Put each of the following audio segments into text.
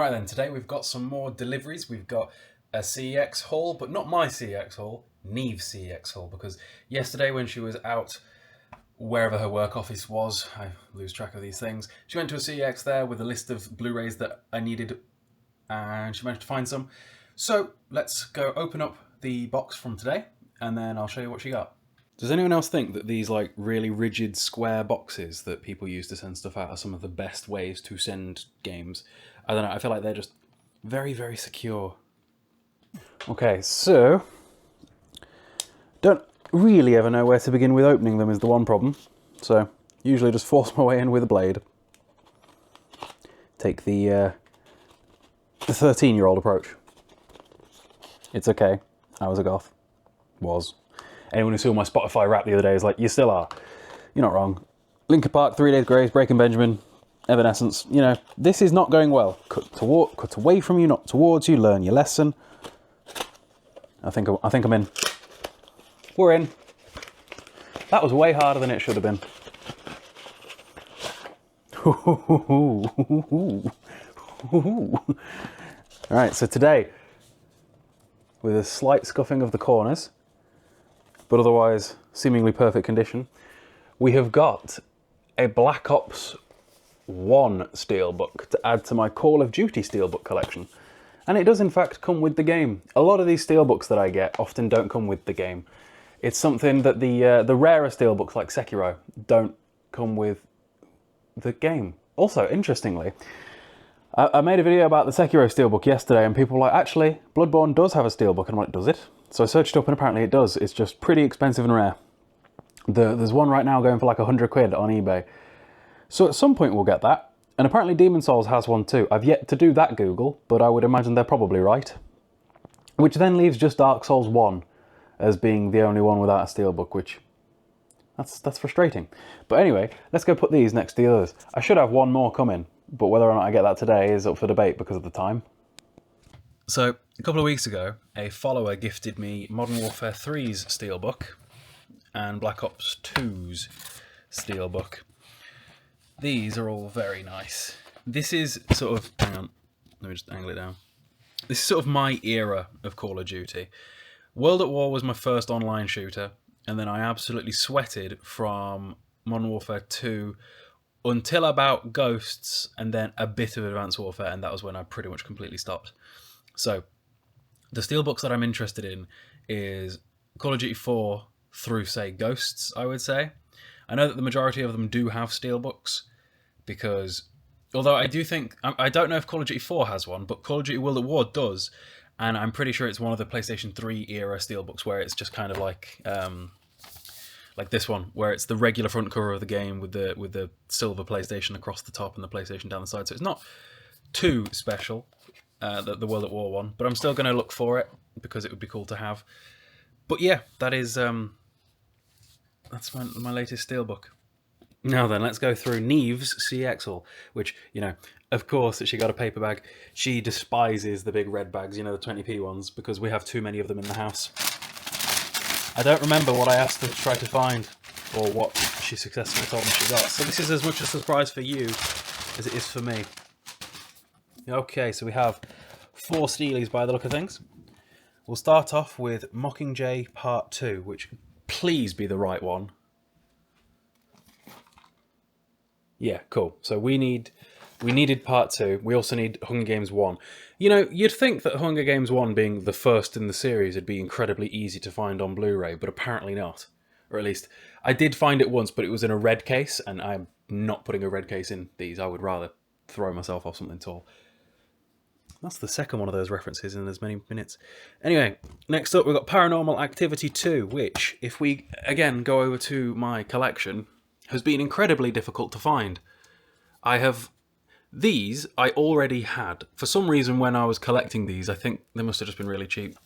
Right then, today we've got some more deliveries. We've got a CEX haul, but not my CEX haul, Neve's CEX haul, because yesterday when she was out wherever her work office was, I lose track of these things, she went to a CEX there with a list of Blu-rays that I needed, and she managed to find some. So let's go open up the box from today, and then I'll show you what she got. Does anyone else think that these like really rigid square boxes that people use to send stuff out are some of the best ways to send games? I don't know, I feel like they're just very, very secure. Okay, so don't really ever know where to begin with opening them is the one problem. So usually just force my way in with a blade. Take the 13-year-old approach. It's okay. I was a goth. Was. Anyone who saw my Spotify rap the other day is like, you still are. You're not wrong. Linkin Park, 3 Days Grace, Breaking Benjamin, Evanescence. You know, this is not going well. Cut away from you, not towards you. Learn your lesson. I think I'm in. We're in. That was way harder than it should have been. All right, so today, with a slight scuffing of the corners, but otherwise seemingly perfect condition, we have got a Black Ops 1 Steelbook to add to my Call of Duty Steelbook collection. And it does in fact come with the game. A lot of these Steelbooks that I get often don't come with the game. It's something that the rarer Steelbooks like Sekiro don't come with the game. Also, interestingly, I made a video about the Sekiro Steelbook yesterday and people were like, actually, Bloodborne does have a Steelbook. And I'm like, does it? So I searched it up and apparently it does. It's just pretty expensive and rare. There's one right now going for like 100 quid on eBay. So at some point we'll get that. And apparently Demon's Souls has one too. I've yet to do that Google, but I would imagine they're probably right. Which then leaves just Dark Souls 1 as being the only one without a Steelbook, which that's frustrating. But anyway, let's go put these next to the others. I should have one more coming, but whether or not I get that today is up for debate because of the time. So, a couple of weeks ago, a follower gifted me Modern Warfare 3's Steelbook and Black Ops 2's Steelbook. These are all very nice. This is sort of, hang on, let me just angle it down. This is sort of my era of Call of Duty. World at War was my first online shooter, and then I absolutely sweated from Modern Warfare 2 until about Ghosts, and then a bit of Advanced Warfare, and that was when I pretty much completely stopped. So, the Steelbooks that I'm interested in is Call of Duty 4 through, say, Ghosts, I would say. I know that the majority of them do have Steelbooks, because, although I do think, I don't know if Call of Duty 4 has one, but Call of Duty World at War does, and I'm pretty sure it's one of the PlayStation 3 era Steelbooks where it's just kind of like this one, where it's the regular front cover of the game with the silver PlayStation across the top and the PlayStation down the side. So it's not too special, the World at War one, but I'm still going to look for it because it would be cool to have. But yeah, that is that's my latest Steelbook. Now then, let's go through Neve's CEX haul, which, you know, of course that she got a paper bag. She despises the big red bags, you know, the 20p ones, because we have too many of them in the house. I don't remember what I asked her to try to find, or what she successfully told me she got. So this is as much a surprise for you as it is for me. Okay, so we have 4 Steelies by the look of things. We'll start off with Mockingjay Part 2, which please be the right one. Yeah, cool. So we needed Part 2. We also need Hunger Games 1. You know, you'd think that Hunger Games 1 being the first in the series would be incredibly easy to find on Blu-ray, but apparently not. Or at least, I did find it once, but it was in a red case, and I'm not putting a red case in these. I would rather throw myself off something tall. That's the second one of those references in as many minutes. Anyway, next up we've got Paranormal Activity 2, which, if we, again, go over to my collection, has been incredibly difficult to find. These I already had. For some reason, when I was collecting these, I think they must have just been really cheap.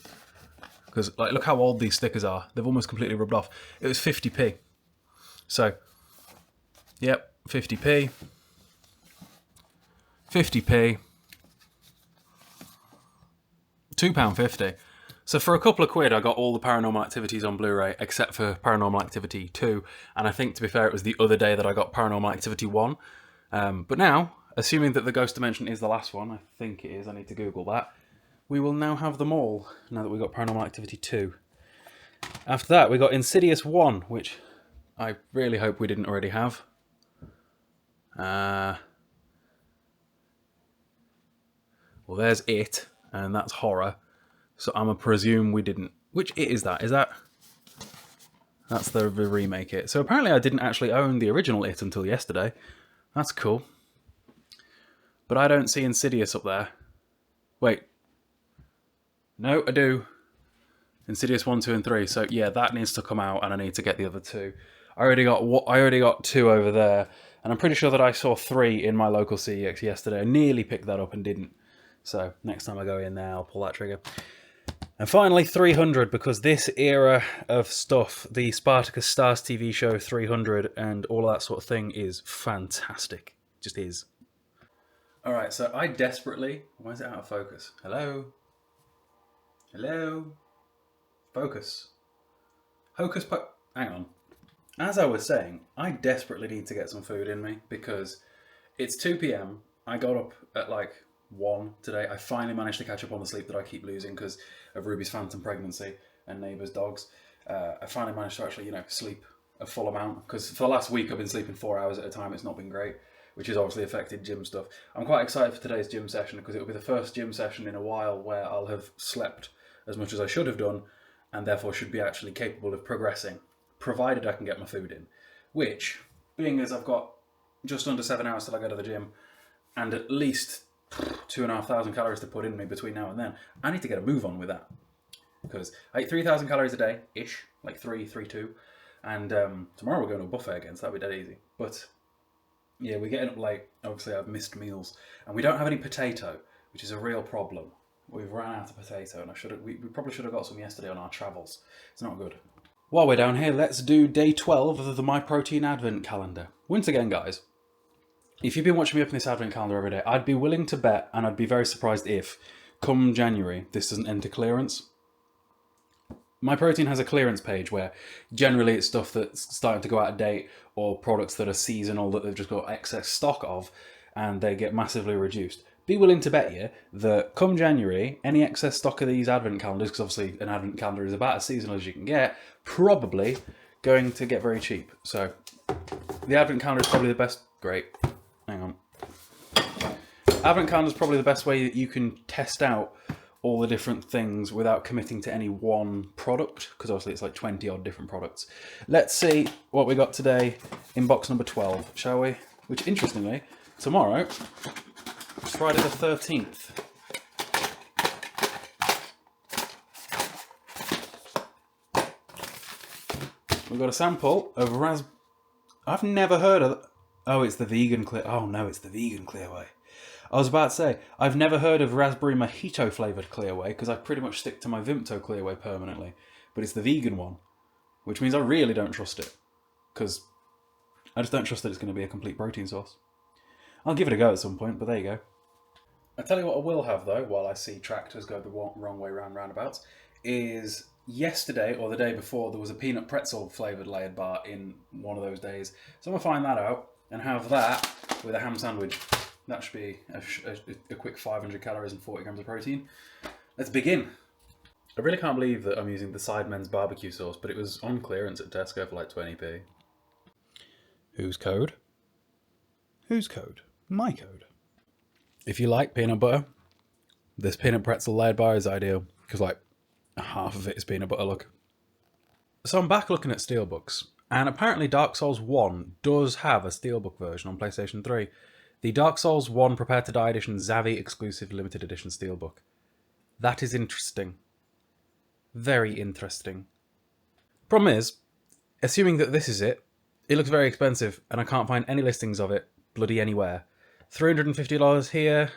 Because, like, look how old these stickers are. They've almost completely rubbed off. It was 50p. So, yep, 50p. 50p. £2.50. So for a couple of quid, I got all the Paranormal Activities on Blu-ray, except for Paranormal Activity 2. And I think, to be fair, it was the other day that I got Paranormal Activity 1. But now, assuming that the Ghost Dimension is the last one, I think it is, I need to Google that, we will now have them all, now that we've got Paranormal Activity 2. After that, we got Insidious 1, which I really hope we didn't already have. Well, there's It, and that's horror. So I'm going to presume we didn't. Which It is that? Is that... That's the remake It. So apparently I didn't actually own the original It until yesterday. That's cool. But I don't see Insidious up there. Wait. No, I do. Insidious 1, 2, and 3. So yeah, that needs to come out, and I need to get the other two. I already got 2 over there, and I'm pretty sure that I saw 3 in my local CEX yesterday. I nearly picked that up and didn't. So next time I go in there, I'll pull that trigger. And finally, 300, because this era of stuff, the Spartacus Stars TV show 300 and all of that sort of thing is fantastic. It just is. Alright, so I desperately... Why is it out of focus? Hello? Hello? Focus. Hang on. As I was saying, I desperately need to get some food in me because it's 2 p.m. I got up at like 1 today. I finally managed to catch up on the sleep that I keep losing because of Ruby's phantom pregnancy and neighbours' dogs. I finally managed to actually, sleep a full amount because for the last week I've been sleeping 4 hours at a time. It's not been great, which has obviously affected gym stuff. I'm quite excited for today's gym session because it will be the first gym session in a while where I'll have slept as much as I should have done and therefore should be actually capable of progressing, provided I can get my food in. Which, being as I've got just under 7 hours till I go to the gym and at least 2,500 calories to put in me between now and then, I need to get a move on with that. Because I eat 3,000 calories a day-ish, like 2, and tomorrow we're going to a buffet again, so that'll be dead easy. But yeah, we're getting up late. Obviously I've missed meals. And we don't have any potato, which is a real problem. We've run out of potato, and we probably should have got some yesterday on our travels. It's not good. While we're down here, let's do day 12 of the My Protein Advent Calendar. Once again, guys, if you've been watching me open this Advent Calendar every day, I'd be willing to bet, and I'd be very surprised if, come January, this doesn't enter clearance. My Protein has a clearance page where generally it's stuff that's starting to go out of date or products that are seasonal that they've just got excess stock of and they get massively reduced. Be willing to bet you that come January, any excess stock of these Advent calendars, because obviously an Advent calendar is about as seasonal as you can get, probably going to get very cheap. So the Advent calendar is probably the best... Great. Hang on. Advent calendar is probably the best way that you can test out all the different things without committing to any one product, because obviously it's like 20 odd different products. Let's see what we got today in box number 12, shall we? Which, interestingly, tomorrow, it's Friday the 13th. We've got a sample of I've never heard of... Oh, it's the vegan clear... Oh, no, it's the vegan Clearway. I was about to say, I've never heard of raspberry mojito flavoured Clearway because I pretty much stick to my Vimto Clearway permanently. But it's the vegan one, which means I really don't trust it because I just don't trust that it's going to be a complete protein source. I'll give it a go at some point, but there you go. I tell you what I will have, though, while I see tractors go the wrong way round roundabouts, is yesterday or the day before there was a peanut pretzel flavoured layered bar in one of those days. So I'm going to find that out and have that with a ham sandwich. That should be a quick 500 calories and 40 grams of protein. Let's begin. I really can't believe that I'm using the Sidemen's barbecue sauce, but it was on clearance at Tesco for like 20p. Whose code? Whose code? My code. If you like peanut butter, this peanut pretzel layered bar is ideal, because like half of it is peanut butter, look. So I'm back looking at Steelbooks, and apparently Dark Souls 1 does have a Steelbook version on PlayStation 3. The Dark Souls 1 Prepare to Die Edition Zavvi exclusive limited edition Steelbook. That is interesting. Very interesting. Problem is, assuming that this is it, it looks very expensive, and I can't find any listings of it bloody anywhere. $350 here.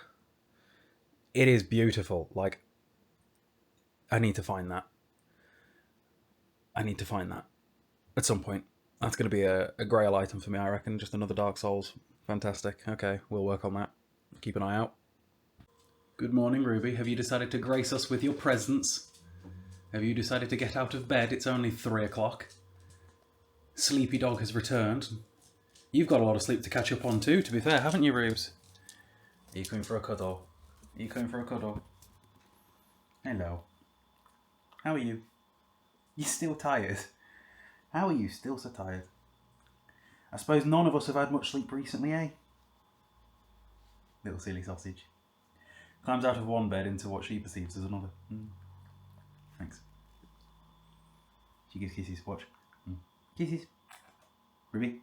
It is beautiful. Like, I need to find that. I need to find that at some point. That's going to be a grail item for me, I reckon. Just another Dark Souls. Fantastic. Okay, we'll work on that. Keep an eye out. Good morning, Ruby. Have you decided to grace us with your presence? Have you decided to get out of bed? It's only 3 o'clock. Sleepy dog has returned. You've got a lot of sleep to catch up on too, to be fair, haven't you, Rubes? Are you coming for a cuddle? Are you coming for a cuddle? Hello. How are you? You're still tired? How are you still so tired? I suppose none of us have had much sleep recently, eh? Little silly sausage. Climbs out of one bed into what she perceives as another. Thanks. She gives kisses. Watch. Kisses. Ruby.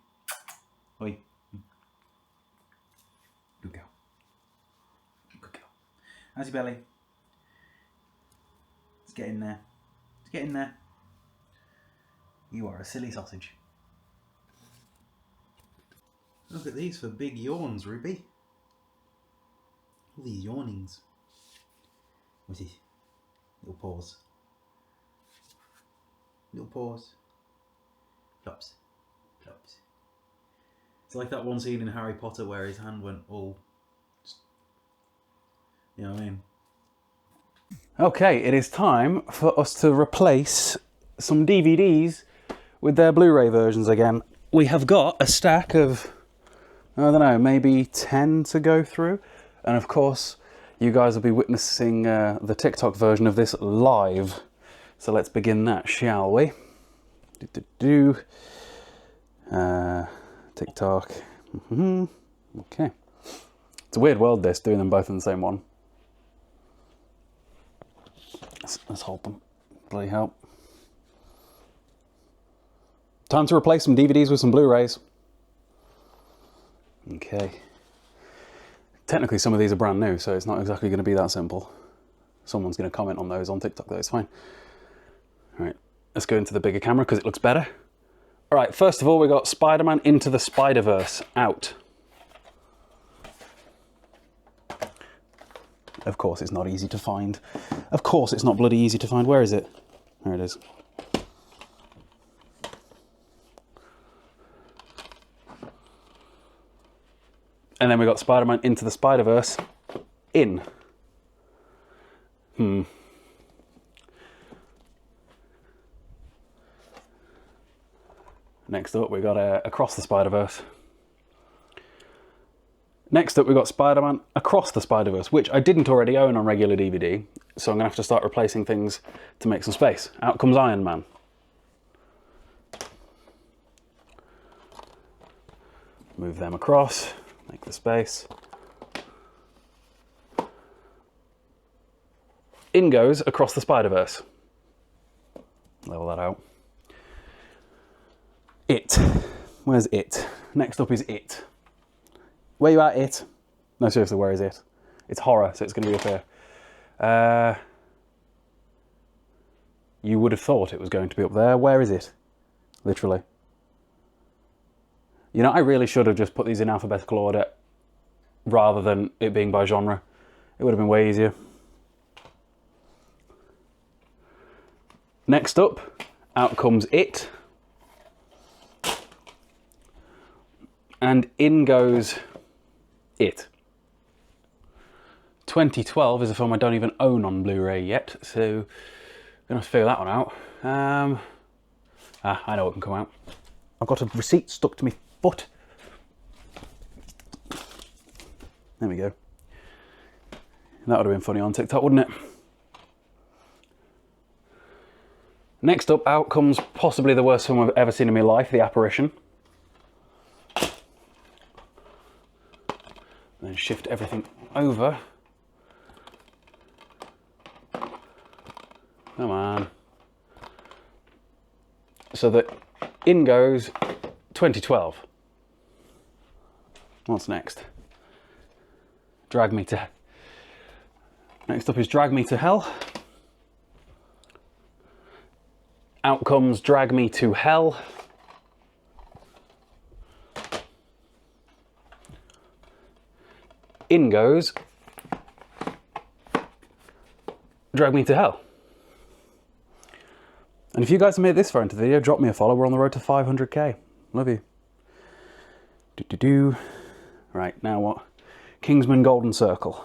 Oi. Good girl. Good girl. How's your belly? Let's get in there. Let's get in there. You are a silly sausage. Look at these for big yawns, Ruby. All these yawnings. What's this? Little paws. Little paws. Flops. Flops. It's like that one scene in Harry Potter where his hand went all... You know what I mean? Okay, it is time for us to replace some DVDs with their Blu-ray versions again. We have got a stack of, I don't know, maybe 10 to go through. And of course, you guys will be witnessing the TikTok version of this live. So let's begin that, shall we? TikTok. Okay. It's a weird world, this, doing them both in the same one. Let's hold them. Bloody hell. Time to replace some DVDs with some Blu-rays. Okay. Technically, some of these are brand new, so it's not exactly going to be that simple. Someone's going to comment on those on TikTok, though. It's fine. All right, let's go into the bigger camera because it looks better. All right, first of all, we got Spider-Man Into the Spider-Verse out. Of course, it's not easy to find. Of course, it's not bloody easy to find. Where is it? There it is. And then we got Spider-Man Into the Spider-Verse in. Next up, we got Across the Spider-Verse. Next up, we got Spider-Man Across the Spider-Verse, which I didn't already own on regular DVD, so I'm going to have to start replacing things to make some space. Out comes Iron Man. Move them across, make the space. In goes Across the Spider-Verse. Level that out. It. Where's It? Next up is It. Where you at, It? No, seriously, where is It? It's horror, so it's going to be up here. You would have thought it was going to be up there. Where is it? Literally. You know, I really should have just put these in alphabetical order rather than it being by genre. It would have been way easier. Next up, out comes It. And in goes It. 2012 is a film I don't even own on Blu-ray yet, so I'm gonna have to figure that one out. I know what can come out. I've got a receipt stuck to my foot. There we go. That would have been funny on TikTok, wouldn't it? Next up, out comes possibly the worst film I've ever seen in my life, The Apparition. Then shift everything over. Come on. So that in goes 2012. What's next? Drag Me to... Next up is Drag Me to Hell. Out comes Drag Me to Hell. In goes Drag Me to Hell. And if you guys have made this far into the video, drop me a follow. We're on the road to 500k. Love you. Right, now what? Kingsman Golden Circle.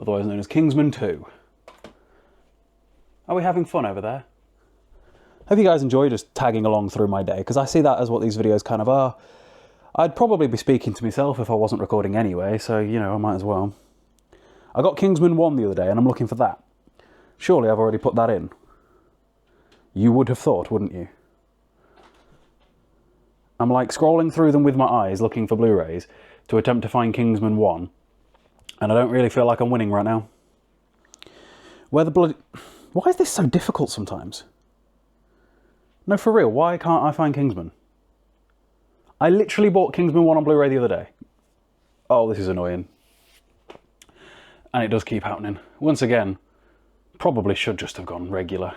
Otherwise known as Kingsman 2. Are we having fun over there? Hope you guys enjoy just tagging along through my day, because I see that as what these videos kind of are. I'd probably be speaking to myself if I wasn't recording anyway, so, you know, I might as well. I got Kingsman 1 the other day, and I'm looking for that. Surely I've already put that in. You would have thought, wouldn't you? I'm like scrolling through them with my eyes, looking for Blu-rays, to attempt to find Kingsman 1, and I don't really feel like I'm winning right now. Why is this so difficult sometimes? No, for real, why can't I find Kingsman? I literally bought Kingsman 1 on Blu-ray the other day. Oh, this is annoying. And it does keep happening. Once again, probably should just have gone regular.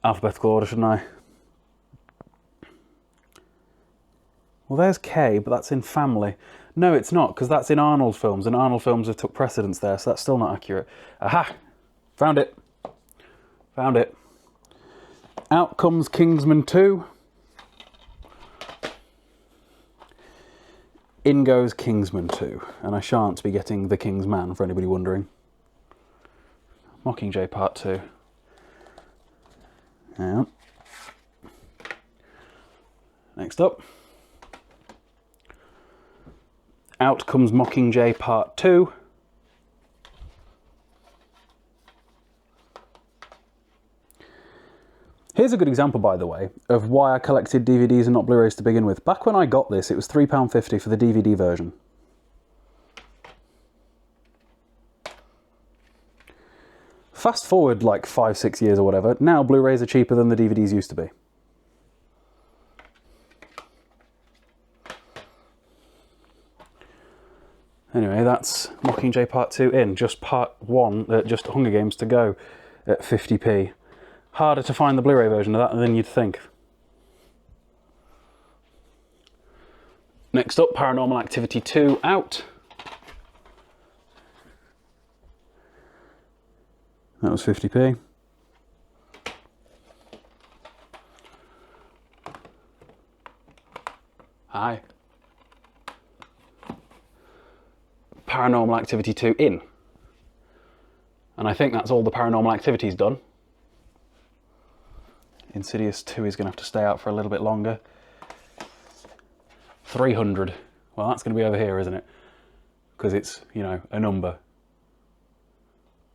Alphabetical order, shouldn't I? Well, there's K, but that's in family. No, it's not, because that's in Arnold films, and Arnold films have took precedence there, so that's still not accurate. Aha! Found it. Found it. Out comes Kingsman 2. In goes Kingsman 2. And I shan't be getting The King's Man, for anybody wondering. Mockingjay Part 2. Yeah. Next up. Out comes Mockingjay Part 2. Here's a good example, by the way, of why I collected DVDs and not Blu-rays to begin with. Back when I got this, it was £3.50 for the DVD version. Fast forward like 5-6 years or whatever, now Blu-rays are cheaper than the DVDs used to be. Anyway, that's Mockingjay Part 2 in. Just Part 1, just Hunger Games to go at 50p. Harder to find the Blu-ray version of that than you'd think. Next up, Paranormal Activity 2 out. That was 50p. Hi. Paranormal Activity 2 in. And I think that's all the Paranormal Activity's done. Insidious 2 is going to have to stay out for a little bit longer. 300. Well, that's going to be over here, isn't it? Because it's, you know, a number.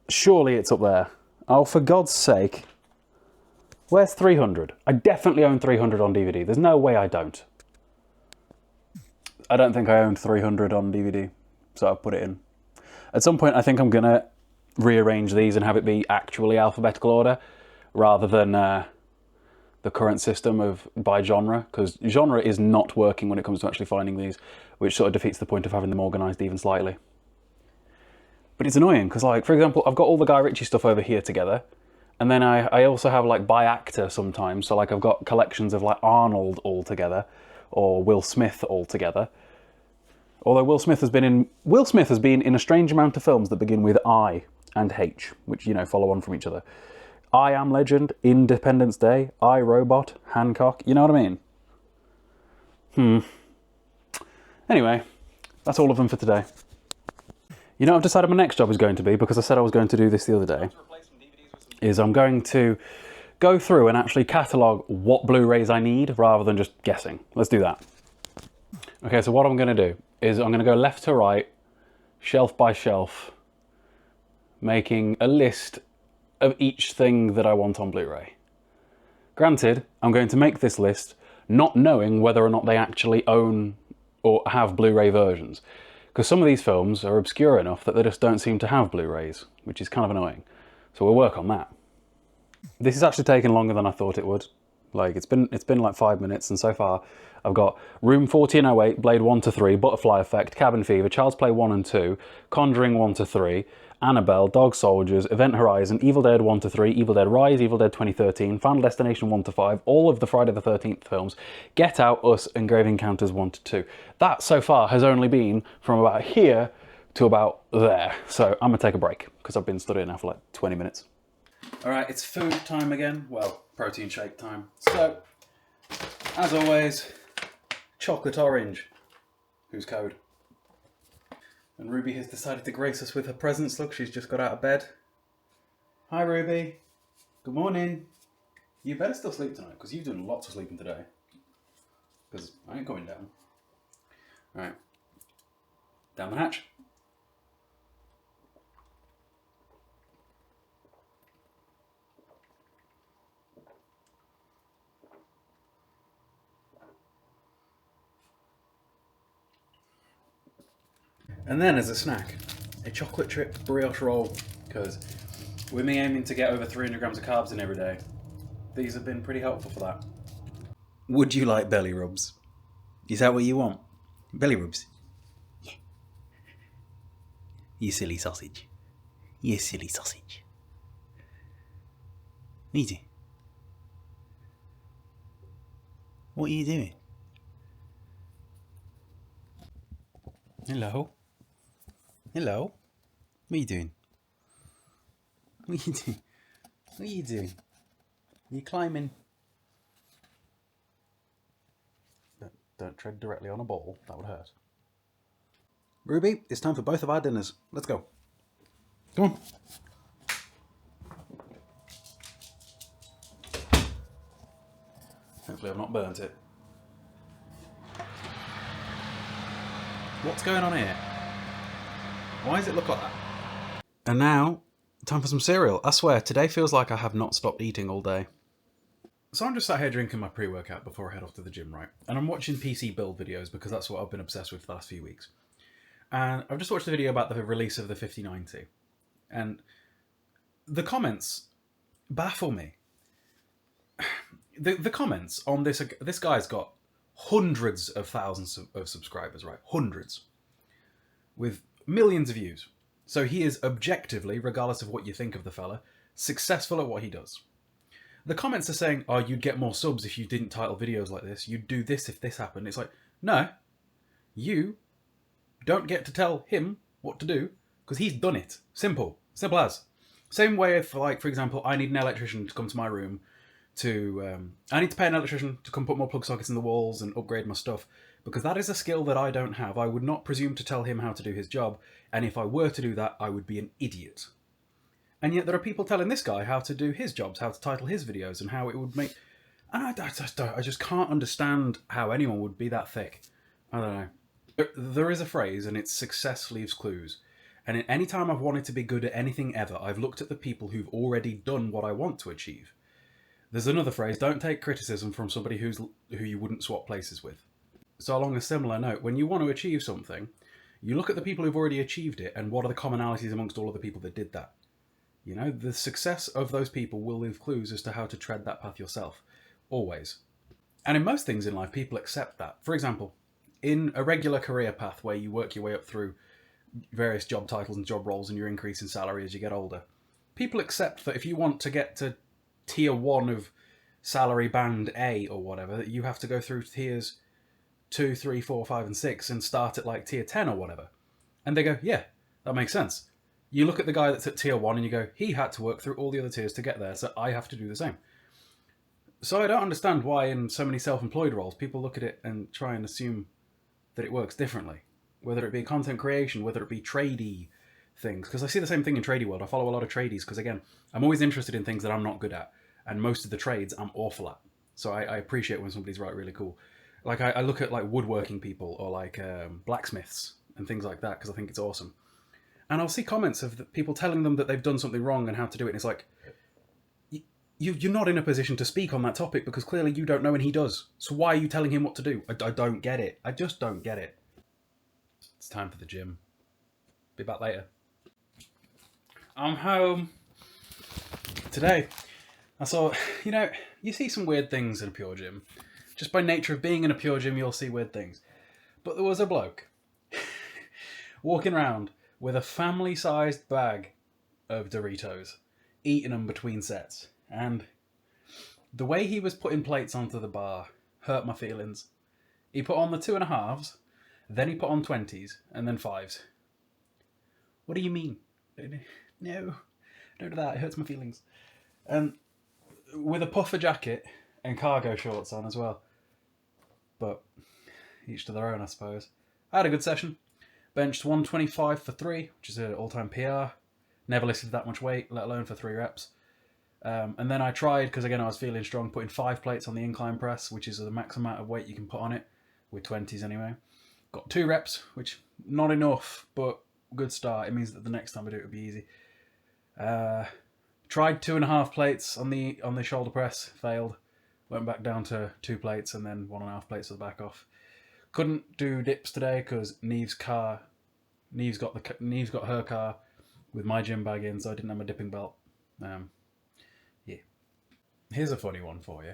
Surely it's up there. Oh, for God's sake. Where's 300? I definitely own 300 on DVD. There's no way I don't. I don't think I owned 300 on DVD, so I've put it in. At some point, I think I'm going to rearrange these and have it be actually alphabetical order, rather than the current system of by genre, because genre is not working when it comes to actually finding these, which sort of defeats the point of having them organised even slightly. But it's annoying, because, like, for example, I've got all the Guy Ritchie stuff over here together, and then I also have, like, by actor sometimes, so, like, I've got collections of, like, Arnold all together, or Will Smith all together. Although Will Smith has been in a strange amount of films that begin with I and H, which, you know, follow on from each other. I Am Legend, Independence Day, I, Robot, Hancock, you know what I mean? Anyway, that's all of them for today. You know what I've decided my next job is going to be, because I said I was going to do this the other day, is I'm going to go through and actually catalogue what Blu-rays I need, rather than just guessing. Let's do that. Okay, so what I'm going to do is I'm going to go left to right, shelf by shelf, making a list of each thing that I want on Blu-ray. Granted, I'm going to make this list not knowing whether or not they actually own or have Blu-ray versions, because some of these films are obscure enough that they just don't seem to have Blu-rays, which is kind of annoying. So we'll work on that. This has actually taken longer than I thought it would. Like, it's been like 5 minutes, and so far I've got Room 1408, Blade 1-3, Butterfly Effect, Cabin Fever, Child's Play 1 and 2, Conjuring 1-3, Annabelle, Dog Soldiers, Event Horizon, Evil Dead 1-3, Evil Dead Rise, Evil Dead 2013, Final Destination 1-5, all of the Friday the 13th films, Get Out, Us, and Grave Encounters 1-2. That, so far, has only been from about here to about there. So I'm going to take a break, because I've been studying now for like 20 minutes. Alright, it's food time again. Well, protein shake time. So, as always, chocolate orange. Whose code? And Ruby has decided to grace us with her presence. Look, she's just got out of bed. Hi, Ruby. Good morning. You better still sleep tonight, because you've done lots of sleeping today. because I ain't going down. Alright. Down the hatch. And then as a snack, a chocolate chip brioche roll, because with me aiming to get over 300 grams of carbs in every day, these have been pretty helpful for that. Would you like belly rubs? Is that what you want? Belly rubs? Yeah. You silly sausage. You silly sausage. Easy. What are you doing? Hello? Hello? What are you doing? What are you doing? What are you doing? Are you climbing? Don't tread directly on a ball, that would hurt. Ruby, it's time for both of our dinners. Let's go. Come on. Hopefully I've not burnt it. What's going on here? Why does it look like that? And now, time for some cereal. I swear, today feels like I have not stopped eating all day. So I'm just sat here drinking my pre-workout before I head off to the gym, right? And I'm watching PC build videos because that's what I've been obsessed with the last few weeks. And I've just watched a video about the release of the 5090. And the comments baffle me. The comments on this guy's got hundreds of thousands of subscribers, right? Hundreds. With millions of views. So he is objectively, regardless of what you think of the fella, successful at what he does. The comments are saying, oh, you'd get more subs if you didn't title videos like this. You'd do this if this happened. It's like, no. You don't get to tell him what to do because he's done it. Simple. Simple as. Same way if, like, for example, I need an electrician to come to my room to... I need to pay an electrician to come put more plug sockets in the walls and upgrade my stuff because that is a skill that I don't have. I would not presume to tell him how to do his job, and if I were to do that, I would be an idiot. And yet there are people telling this guy how to do his jobs, how to title his videos, and how it would make... And I just can't understand how anyone would be that thick. I don't know. There is a phrase, and it's success leaves clues. And any time I've wanted to be good at anything ever, I've looked at the people who've already done what I want to achieve. There's another phrase, don't take criticism from somebody who you wouldn't swap places with. So along a similar note, when you want to achieve something, you look at the people who've already achieved it, and what are the commonalities amongst all of the people that did that? You know, the success of those people will leave clues as to how to tread that path yourself. Always. And in most things in life, people accept that. For example, in a regular career path where you work your way up through various job titles and job roles and your increase in salary as you get older, people accept that if you want to get to tier 1 of salary band A or whatever, that you have to go through tiers 2, 3, 4, 5 and 6 and start at like tier 10 or whatever. And they go, yeah, that makes sense. You look at the guy that's at tier 1 and you go, he had to work through all the other tiers to get there, so I have to do the same. So I don't understand why in so many self-employed roles people look at it and try and assume that it works differently. Whether it be content creation, whether it be tradey things. Because I see the same thing in tradie world. I follow a lot of tradies because, again, I'm always interested in things that I'm not good at. And most of the trades I'm awful at. So I appreciate when somebody's really cool. Like I look at like woodworking people or like blacksmiths and things like that because I think it's awesome. And I'll see comments of people telling them that they've done something wrong and how to do it. And it's like, you're not in a position to speak on that topic because clearly you don't know and he does. So why are you telling him what to do? I don't get it. I just don't get it. It's time for the gym. Be back later. I'm home. Today, I saw, you see some weird things in a pure gym. Just by nature of being in a pure gym, you'll see weird things. But there was a bloke walking around with a family-sized bag of Doritos, eating them between sets. And the way he was putting plates onto the bar hurt my feelings. He put on the 2.5s, then he put on 20s, and then 5s. What do you mean? No, don't do that, it hurts my feelings. And with a puffer jacket and cargo shorts on as well. But each to their own, I suppose. I had a good session. Benched 125 for 3, which is an all-time PR. Never lifted that much weight, let alone for 3 reps. And then I tried, because again I was feeling strong, putting 5 plates on the incline press, which is the max amount of weight you can put on it, with 20s anyway. Got 2 reps, which not enough, but good start. It means that the next time I do it will be easy. Tried 2.5 plates on the shoulder press, failed. Went back down to 2 plates and then 1.5 plates to the back off. Couldn't do dips today because Neve's got her car with my gym bag in, so I didn't have my dipping belt. Yeah. Here's a funny one for you.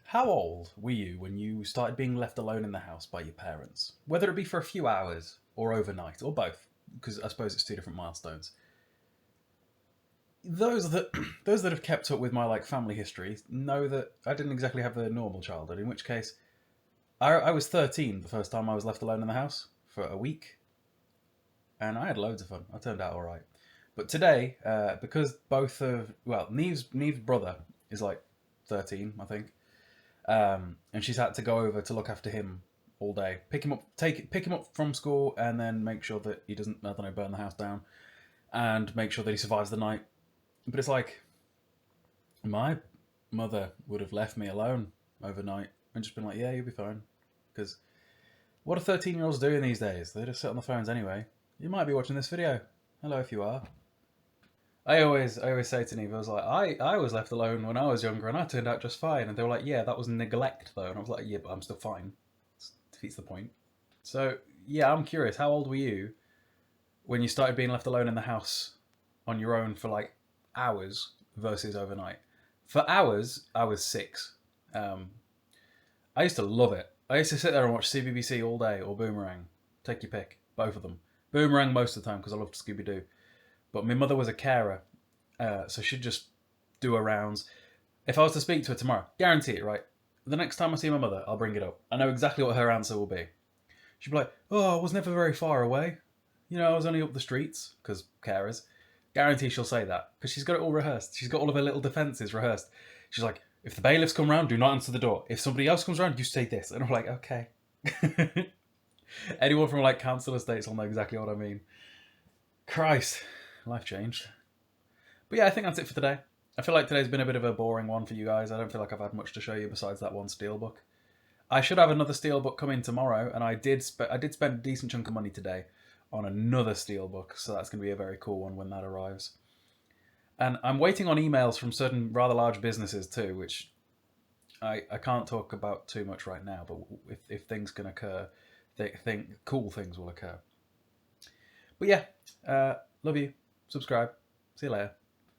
How old were you when you started being left alone in the house by your parents? Whether it be for a few hours or overnight, or both, because I suppose it's 2 different milestones. Those that have kept up with my family history know that I didn't exactly have the normal childhood, in which case I was 13 the first time I was left alone in the house for a week, and I had loads of fun. I turned out all right. But today, because Neve's brother is 13, I think, and she's had to go over to look after him all day, pick him up from school, and then make sure that he doesn't, burn the house down, and make sure that he survives the night. But it's my mother would have left me alone overnight and just been like, yeah, you'll be fine. Because what are 13-year-olds doing these days? They just sit on the phones anyway. You might be watching this video. Hello if you are. I always say to Neve, I was like, I was left alone when I was younger and I turned out just fine. And they were like, yeah, that was neglect though. And I was like, yeah, but I'm still fine. It defeats the point. So yeah, I'm curious. How old were you when you started being left alone in the house on your own for hours versus overnight? For hours, I was 6. I used to love it. I used to sit there and watch CBBC all day, or Boomerang. Take your pick. Both of them. Boomerang most of the time because I loved Scooby-Doo. But my mother was a carer, so she'd just do her rounds. If I was to speak to her tomorrow, guarantee it, right? The next time I see my mother, I'll bring it up. I know exactly what her answer will be. She'd be like, oh, I was never very far away. I was only up the streets, because carers. Guarantee she'll say that, because she's got it all rehearsed. She's got all of her little defences rehearsed. She's like, if the bailiffs come round, do not answer the door. If somebody else comes round, you say this. And I'm like, okay. Anyone from council estates will know exactly what I mean. Christ, life changed. But yeah, I think that's it for today. I feel like today's been a bit of a boring one for you guys. I don't feel like I've had much to show you besides that one Steelbook. I should have another Steelbook coming tomorrow, and I did spend a decent chunk of money today on another Steelbook, so that's going to be a very cool one when that arrives. And I'm waiting on emails from certain rather large businesses too, which I can't talk about too much right now, but if things can occur, cool things will occur. But yeah, love you. Subscribe. See you later.